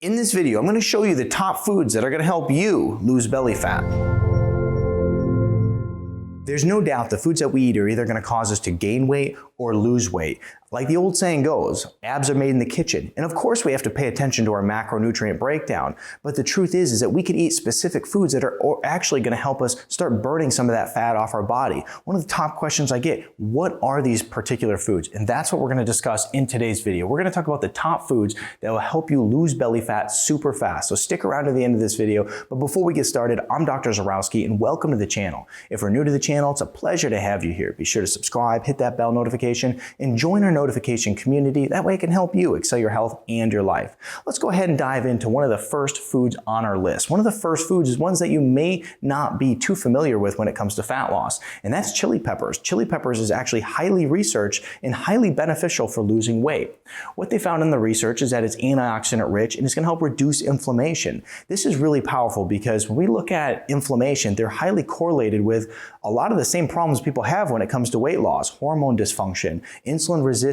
In this video, I'm going to show you the top foods that are going to help you lose belly fat. There's no doubt the foods that we eat are either going to cause us to gain weight or lose weight. Like the old saying goes, abs are made in the kitchen. And of course we have to pay attention to our macronutrient breakdown. But the truth is that we can eat specific foods that are actually going to help us start burning some of that fat off our body. One of the top questions I get, what are these particular foods? And that's what we're going to discuss in today's video. We're going to talk about the top foods that will help you lose belly fat super fast. So stick around to the end of this video. But before we get started, I'm Dr. Zyrowski and welcome to the channel. If we're new to the channel, it's a pleasure to have you here. Be sure to subscribe, hit that bell notification, and join our notification community. That way it can help you excel your health and your life. Let's go ahead and dive into one of the first foods on our list. One of the first foods is ones that you may not be too familiar with when it comes to fat loss, and that's chili peppers. Chili peppers is actually highly researched and highly beneficial for losing weight. What they found in the research is that it's antioxidant rich and it's going to help reduce inflammation. This is really powerful because when we look at inflammation, they're highly correlated with a lot of the same problems people have when it comes to weight loss: hormone dysfunction, insulin resistance,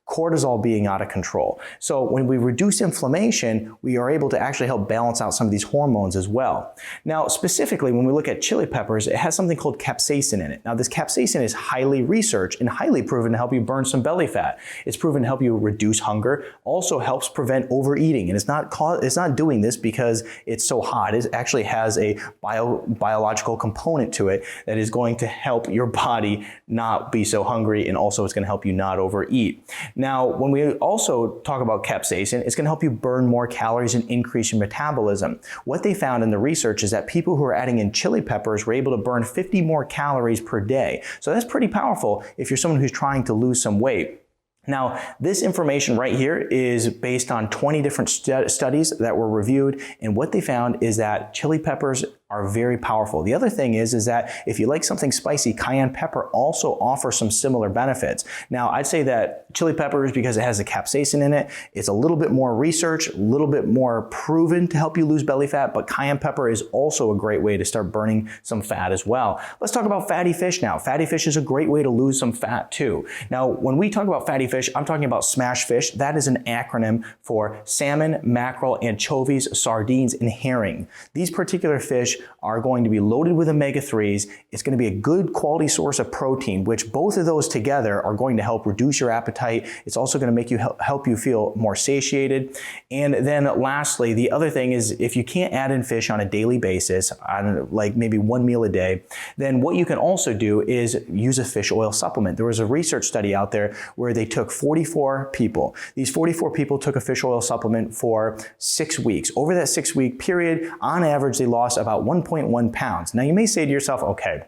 cortisol being out of control. So when we reduce inflammation, we are able to actually help balance out some of these hormones as well. Now, specifically, when we look at chili peppers, it has something called capsaicin in it. Now, this capsaicin is highly researched and highly proven to help you burn some belly fat. It's proven to help you reduce hunger, also helps prevent overeating. And it's not doing this because it's so hot. It actually has a biological component to it that is going to help your body not be so hungry, and also it's going to help you not overeat. Now, when we also talk about capsaicin, it's going to help you burn more calories and increase your metabolism. What they found in the research is that people who are adding in chili peppers were able to burn 50 more calories per day. So that's pretty powerful if you're someone who's trying to lose some weight. Now, this information right here is based on 20 different studies that were reviewed, and what they found is that chili peppers are very powerful. The other thing is that if you like something spicy, cayenne pepper also offers some similar benefits. Now, I'd say that chili peppers, because it has the capsaicin in it, it's a little bit more research, a little bit more proven to help you lose belly fat, but cayenne pepper is also a great way to start burning some fat as well. Let's talk about fatty fish now. Fatty fish is a great way to lose some fat too. Now, when we talk about fatty fish, I'm talking about smash fish. That is an acronym for salmon, mackerel, anchovies, sardines, and herring. These particular fish are going to be loaded with omega-3s. It's going to be a good quality source of protein, which both of those together are going to help reduce your appetite. It's also going to make you help you feel more satiated. And then lastly, the other thing is, if you can't add in fish on a daily basis, on like maybe one meal a day, then what you can also do is use a fish oil supplement. There was a research study out there where they took 44 people. These 44 people took a fish oil supplement for 6 weeks. Over that 6-week period, on average, they lost about 1.1 pounds. Now, you may say to yourself, okay,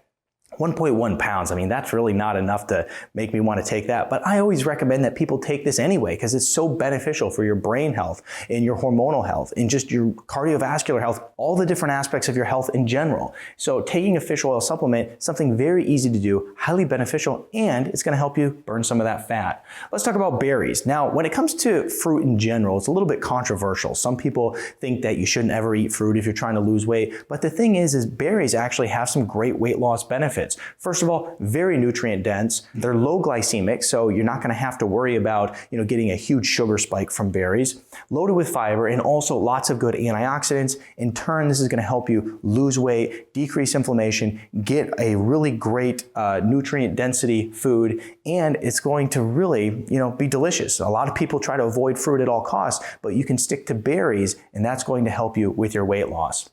1.1 pounds, I mean, that's really not enough to make me want to take that. But I always recommend that people take this anyway because it's so beneficial for your brain health and your hormonal health and just your cardiovascular health, all the different aspects of your health in general. So taking a fish oil supplement, something very easy to do, highly beneficial, and it's going to help you burn some of that fat. Let's talk about berries. Now, when it comes to fruit in general, it's a little bit controversial. Some people think that you shouldn't ever eat fruit if you're trying to lose weight. But the thing is berries actually have some great weight loss benefits. First of all, very nutrient dense. They're low glycemic, so you're not going to have to worry about, getting a huge sugar spike from berries. Loaded with fiber and also lots of good antioxidants. In turn, this is going to help you lose weight, decrease inflammation, get a really great nutrient density food, and it's going to really, be delicious. A lot of people try to avoid fruit at all costs, but you can stick to berries, and that's going to help you with your weight loss.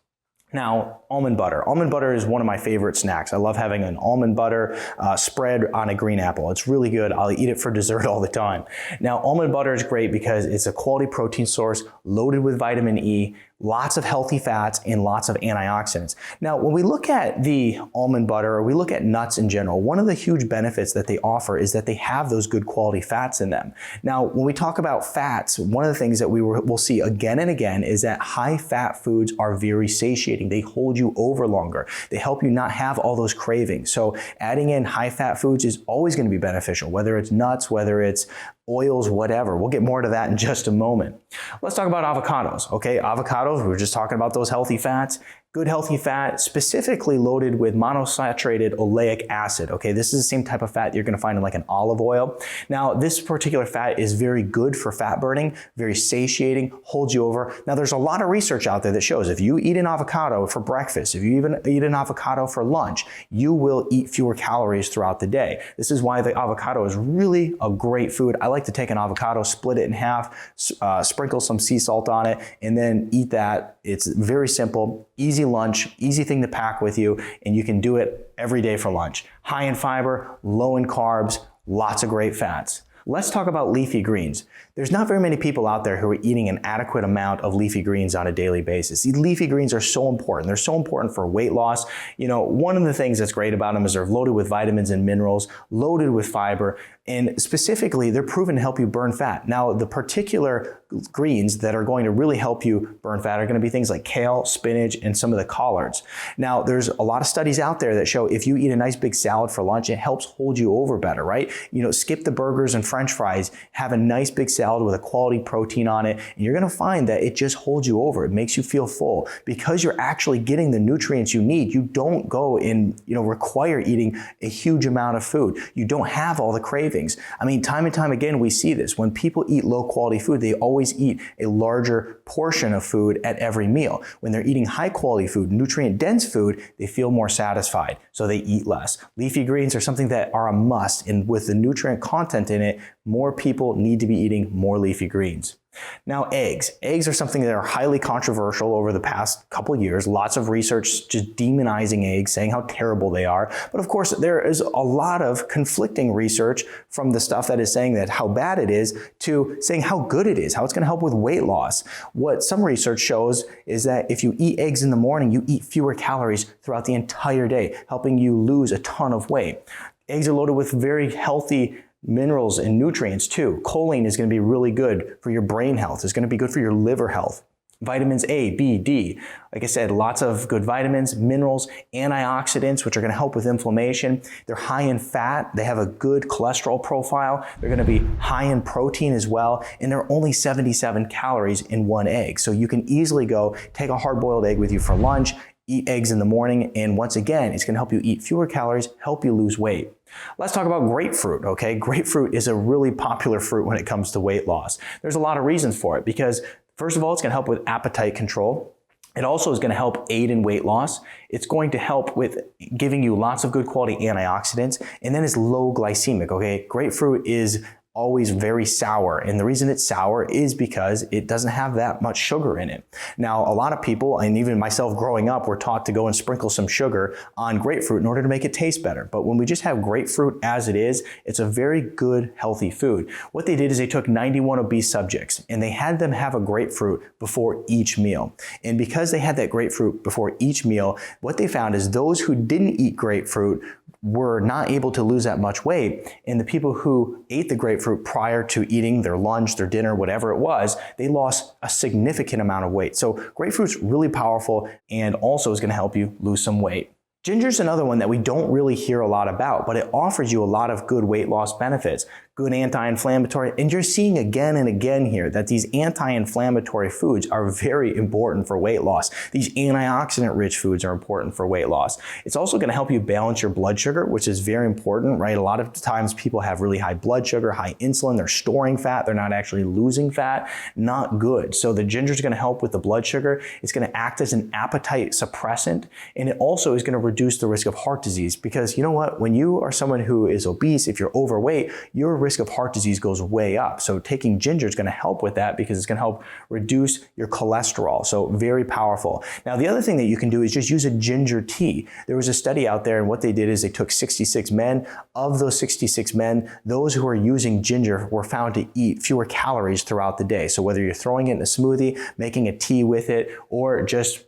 Now, almond butter. Almond butter is one of my favorite snacks. I love having an almond butter spread on a green apple. It's really good. I'll eat it for dessert all the time. Now, almond butter is great because it's a quality protein source loaded with vitamin E, lots of healthy fats, and lots of antioxidants. Now, when we look at the almond butter, or we look at nuts in general, one of the huge benefits that they offer is that they have those good quality fats in them. Now, when we talk about fats, one of the things that we'll see again and again is that high fat foods are very satiating. They hold you over longer. They help you not have all those cravings. So adding in high fat foods is always going to be beneficial, whether it's nuts, whether it's oils, whatever. We'll get more to that in just a moment. Let's talk about avocados, okay? Avocados, we were just talking about those healthy fats. Good healthy fat, specifically loaded with monosaturated oleic acid. Okay, this is the same type of fat you're going to find in like an olive oil. Now, this particular fat is very good for fat burning, very satiating, holds you over. Now, there's a lot of research out there that shows if you eat an avocado for breakfast, if you even eat an avocado for lunch, you will eat fewer calories throughout the day. This is why the avocado is really a great food. I like to take an avocado, split it in half, sprinkle some sea salt on it, and then eat that. It's very simple, easy lunch, easy thing to pack with you, and you can do it every day for lunch. High in fiber, low in carbs, lots of great fats. Let's talk about leafy greens. There's not very many people out there who are eating an adequate amount of leafy greens on a daily basis. These leafy greens are so important. They're so important for weight loss. You know, one of the things that's great about them is they're loaded with vitamins and minerals, loaded with fiber, and specifically, they're proven to help you burn fat. Now, the particular greens that are going to really help you burn fat are going to be things like kale, spinach, and some of the collards. Now, there's a lot of studies out there that show if you eat a nice big salad for lunch, it helps hold you over better, right? You know, skip the burgers and French fries, have a nice big salad with a quality protein on it, and you're going to find that it just holds you over. It makes you feel full. Because you're actually getting the nutrients you need, you don't go and, require eating a huge amount of food. You don't have all the cravings. I mean, time and time again, we see this. When people eat low quality food, they always eat a larger portion of food at every meal. When they're eating high quality food, nutrient dense food, they feel more satisfied, so they eat less. Leafy greens are something that are a must, and with the nutrient content in it, more people need to be eating more leafy greens. Now, eggs. Eggs are something that are highly controversial over the past couple years. Lots of research just demonizing eggs, saying how terrible they are. But of course, there is a lot of conflicting research from the stuff that is saying that how bad it is to saying how good it is, how it's going to help with weight loss. What some research shows is that if you eat eggs in the morning, you eat fewer calories throughout the entire day, helping you lose a ton of weight. Eggs are loaded with very healthy minerals and nutrients too. Choline is going to be really good for your brain health. It's going to be good for your liver health. Vitamins A, B, D. Like I said, lots of good vitamins, minerals, antioxidants, which are going to help with inflammation. They're high in fat. They have a good cholesterol profile. They're going to be high in protein as well. And they're only 77 calories in one egg. So you can easily go take a hard-boiled egg with you for lunch, eat eggs in the morning, and once again, it's going to help you eat fewer calories, help you lose weight. Let's talk about grapefruit, okay? Grapefruit is a really popular fruit when it comes to weight loss. There's a lot of reasons for it because, first of all, it's going to help with appetite control. It also is going to help aid in weight loss. It's going to help with giving you lots of good quality antioxidants, and then it's low glycemic, okay? Grapefruit is always very sour. And the reason it's sour is because it doesn't have that much sugar in it. Now, a lot of people, and even myself growing up, were taught to go and sprinkle some sugar on grapefruit in order to make it taste better. But when we just have grapefruit as it is, it's a very good, healthy food. What they did is they took 91 obese subjects and they had them have a grapefruit before each meal. And because they had that grapefruit before each meal, what they found is those who didn't eat grapefruit were not able to lose that much weight. And the people who ate the grapefruit prior to eating their lunch, their dinner, whatever it was, they lost a significant amount of weight. So grapefruit's really powerful and also is going to help you lose some weight. Ginger's another one that we don't really hear a lot about, but it offers you a lot of good weight loss benefits, good anti-inflammatory, and you're seeing again and again here that these anti-inflammatory foods are very important for weight loss. These antioxidant-rich foods are important for weight loss. It's also going to help you balance your blood sugar, which is very important, right? A lot of times people have really high blood sugar, high insulin, they're storing fat, they're not actually losing fat, not good. So the ginger is going to help with the blood sugar. It's going to act as an appetite suppressant, and it also is going to reduce the risk of heart disease because you know what? When you are someone who is obese, if you're overweight, your risk of heart disease goes way up. So taking ginger is going to help with that because it's going to help reduce your cholesterol. So very powerful. Now, the other thing that you can do is just use a ginger tea. There was a study out there and what they did is they took 66 men. Of those 66 men, those who are using ginger were found to eat fewer calories throughout the day. So whether you're throwing it in a smoothie, making a tea with it, or just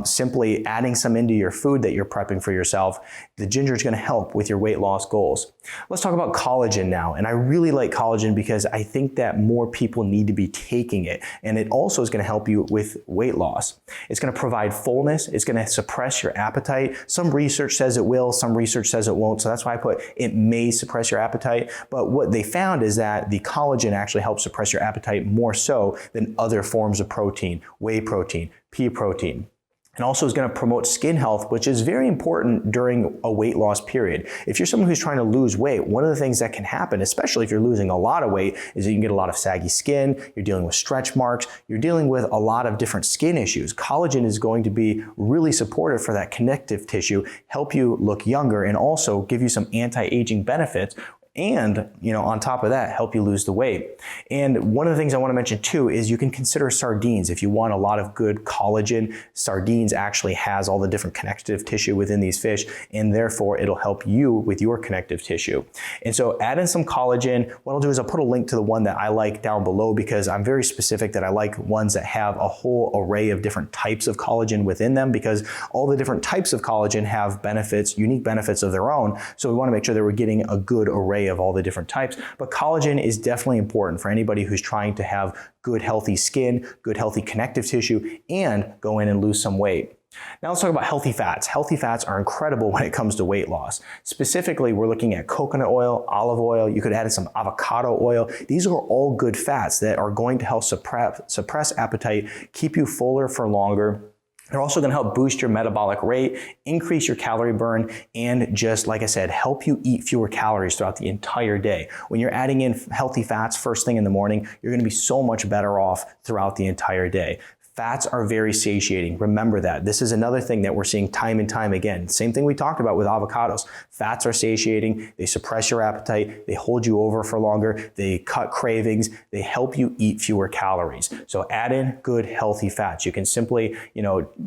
simply adding some into your food that you're prepping for yourself, the ginger is going to help with your weight loss goals. Let's talk about collagen now. And I really like collagen because I think that more people need to be taking it. And it also is going to help you with weight loss. It's going to provide fullness. It's going to suppress your appetite. Some research says it will, some research says it won't. So that's why I put it may suppress your appetite. But what they found is that the collagen actually helps suppress your appetite more so than other forms of protein, whey protein, pea protein. and also is going to promote skin health, which is very important during a weight loss period. If you're someone who's trying to lose weight, one of the things that can happen, especially if you're losing a lot of weight, is that you can get a lot of saggy skin, you're dealing with stretch marks, you're dealing with a lot of different skin issues. Collagen is going to be really supportive for that connective tissue, help you look younger, and also give you some anti-aging benefits. And, on top of that, help you lose the weight. And one of the things I want to mention too is you can consider sardines. If you want a lot of good collagen, sardines actually has all the different connective tissue within these fish, and therefore it'll help you with your connective tissue. And so add in some collagen. What I'll do is I'll put a link to the one that I like down below, because I'm very specific that I like ones that have a whole array of different types of collagen within them, because all the different types of collagen have benefits, unique benefits of their own. So we want to make sure that we're getting a good array of all the different types. But collagen is definitely important for anybody who's trying to have good healthy skin, good healthy connective tissue, and go in and lose some weight. Now let's talk about healthy fats. Healthy fats are incredible when it comes to weight loss. Specifically, we're looking at coconut oil, olive oil, you could add in some avocado oil. These are all good fats that are going to help suppress appetite, keep you fuller for longer. They're also going to help boost your metabolic rate, increase your calorie burn, and just like I said, help you eat fewer calories throughout the entire day. When you're adding in healthy fats first thing in the morning, you're going to be so much better off throughout the entire day. Fats are very satiating. Remember that. This is another thing that we're seeing time and time again. Same thing we talked about with avocados. Fats are satiating. They suppress your appetite. They hold you over for longer. They cut cravings. They help you eat fewer calories. So add in good, healthy fats. You can simply,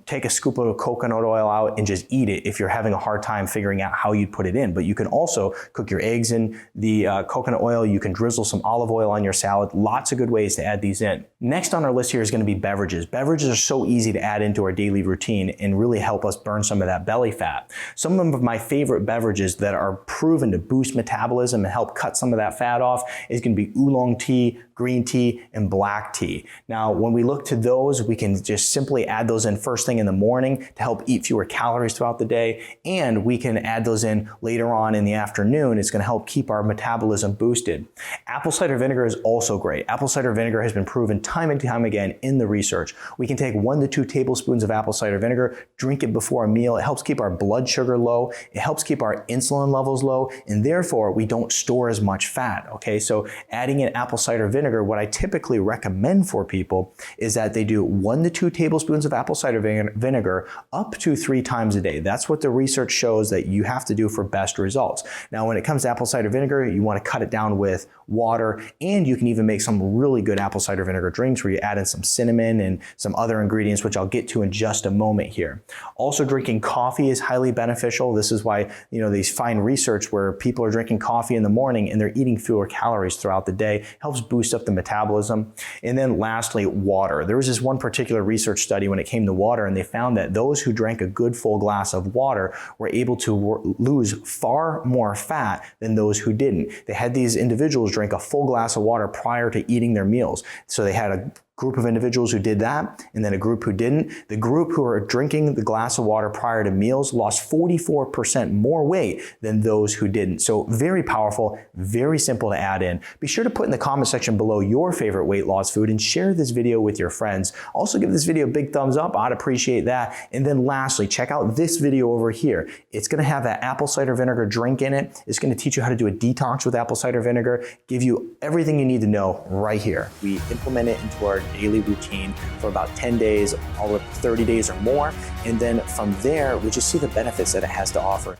take a scoop of coconut oil out and just eat it if you're having a hard time figuring out how you'd put it in. But you can also cook your eggs in the coconut oil. You can drizzle some olive oil on your salad. Lots of good ways to add these in. Next on our list here is going to be beverages. Beverages are so easy to add into our daily routine and really help us burn some of that belly fat. Some of my favorite beverages that are proven to boost metabolism and help cut some of that fat off is going to be oolong tea, green tea, and black tea. Now, when we look to those, we can just simply add those in first thing in the morning to help eat fewer calories throughout the day, and we can add those in later on in the afternoon. It's going to help keep our metabolism boosted. Apple cider vinegar is also great. Apple cider vinegar has been proven time and time again in the research. We can take 1 to 2 tablespoons of apple cider vinegar, drink it before a meal. It helps keep our blood sugar low. It helps keep our insulin levels low, and therefore we don't store as much fat. Okay, so adding in apple cider vinegar, what I typically recommend for people is that they do 1 to 2 tablespoons of apple cider vinegar up to 3 times a day. That's what the research shows that you have to do for best results. Now, when it comes to apple cider vinegar, you want to cut it down with water, and you can even make some really good apple cider vinegar drinks where you add in some cinnamon and some other ingredients, which I'll get to in just a moment here. Also, drinking coffee is highly beneficial. This is why, these find research where people are drinking coffee in the morning and they're eating fewer calories throughout the day, helps boost up the metabolism. And then lastly, water. There was this one particular research study when it came to water, and they found that those who drank a good full glass of water were able to lose far more fat than those who didn't. They had these individuals drink a full glass of water prior to eating their meals. So they had a group of individuals who did that, and then a group who didn't. The group who were drinking the glass of water prior to meals lost 44% more weight than those who didn't. So very powerful, very simple to add in. Be sure to put in the comment section below your favorite weight loss food and share this video with your friends. Also give this video a big thumbs up. I'd appreciate that. And then lastly, check out this video over here. It's going to have that apple cider vinegar drink in it. It's going to teach you how to do a detox with apple cider vinegar, give you everything you need to know right here. We implement it into our daily routine for about 10 days, all of 30 days or more. And then from there, we just see the benefits that it has to offer.